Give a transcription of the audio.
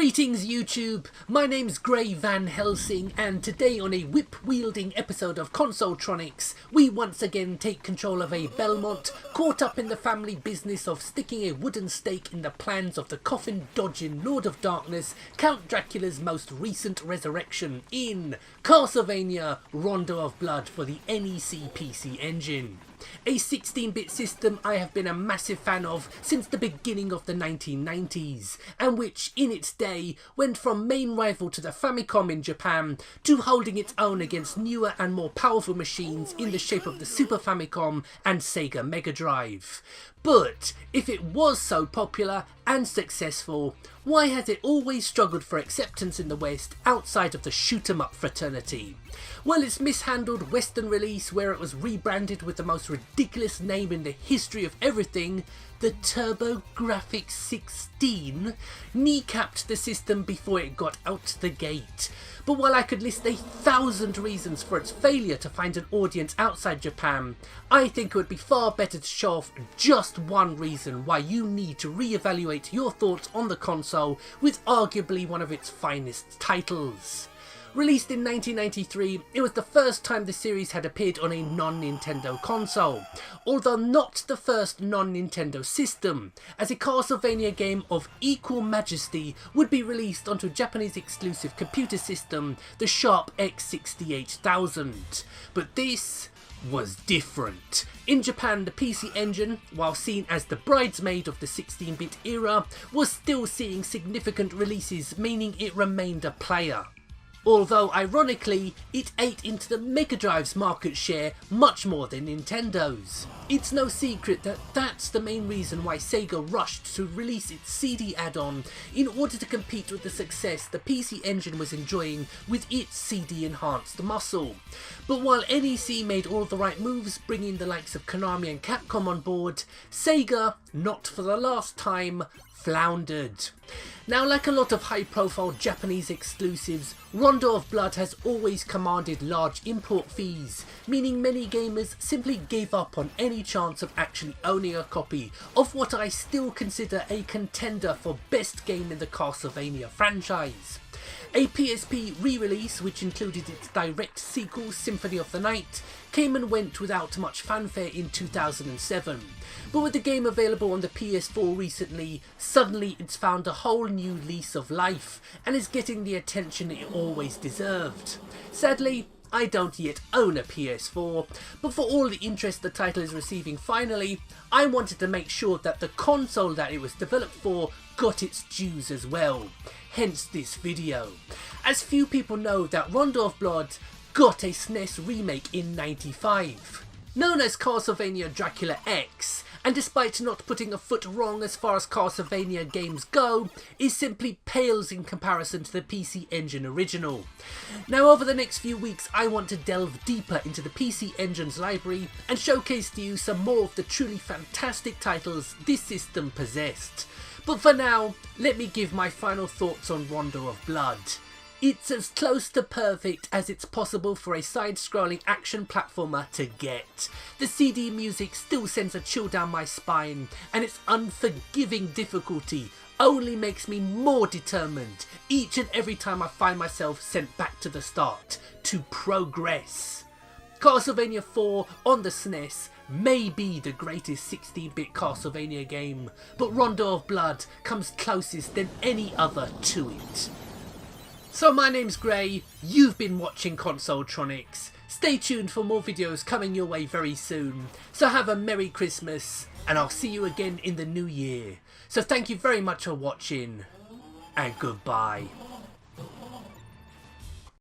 Greetings YouTube, my name's Gray Van Helsing, and today on a whip-wielding episode of Consoletronix, we once again take control of a Belmont, caught up in the family business of sticking a wooden stake in the plans of the coffin-dodging Lord of Darkness, Count Dracula's most recent resurrection in Castlevania Rondo of Blood for the NEC PC engine. A 16-bit system I have been a massive fan of since the beginning of the 1990s, and which in its day went from main rival to the Famicom in Japan to holding its own against newer and more powerful machines in the shape of the Super Famicom and Sega Mega Drive. But if it was so popular and successful, why has it always struggled for acceptance in the West outside of the shoot-'em-up fraternity? Well, its mishandled Western release, where it was rebranded with the most ridiculous name in the history of everything, the TurboGrafx 16, kneecapped the system before it got out the gate. But while I could list 1,000 reasons for its failure to find an audience outside Japan, I think it would be far better to show off just one reason why you need to re-evaluate your thoughts on the console with arguably one of its finest titles. Released in 1993, it was the first time the series had appeared on a non-Nintendo console, although not the first non-Nintendo system, as a Castlevania game of equal majesty would be released onto a Japanese exclusive computer system, the Sharp X68000. But this was different. In Japan, the PC Engine, while seen as the bridesmaid of the 16-bit era, was still seeing significant releases, meaning it remained a player. Although, ironically, it ate into the Mega Drive's market share much more than Nintendo's. It's no secret that that's the main reason why Sega rushed to release its CD add-on in order to compete with the success the PC Engine was enjoying with its CD-enhanced muscle. But while NEC made all the right moves, bringing the likes of Konami and Capcom on board, Sega, not for the last time, floundered. Now, like a lot of high-profile Japanese exclusives, Rondo of Blood has always commanded large import fees, meaning many gamers simply gave up on any chance of actually owning a copy of what I still consider a contender for best game in the Castlevania franchise. A PSP re-release, which included its direct sequel, Symphony of the Night, came and went without much fanfare in 2007. But with the game available on the PS4 recently, suddenly it's found a whole new lease of life, and is getting the attention it always deserved. Sadly, I don't yet own a PS4, but for all the interest the title is receiving finally, I wanted to make sure that the console that it was developed for got its dues as well. Hence this video. As few people know that Rondo of Blood got a SNES remake in '95, known as Castlevania Dracula X, and despite not putting a foot wrong as far as Castlevania games go, is simply pales in comparison to the PC Engine original. Now, over the next few weeks, I want to delve deeper into the PC Engine's library and showcase to you some more of the truly fantastic titles this system possessed. But for now, let me give my final thoughts on Rondo of Blood. It's as close to perfect as it's possible for a side-scrolling action platformer to get. The CD music still sends a chill down my spine, and its unforgiving difficulty only makes me more determined each and every time I find myself sent back to the start to progress. Castlevania 4 on the SNES may be the greatest 16-bit Castlevania game, but Rondo of Blood comes closest than any other to it. So my name's Gray, you've been watching Consoletronix. Stay tuned for more videos coming your way very soon. So have a Merry Christmas, and I'll see you again in the new year. So thank you very much for watching, and goodbye.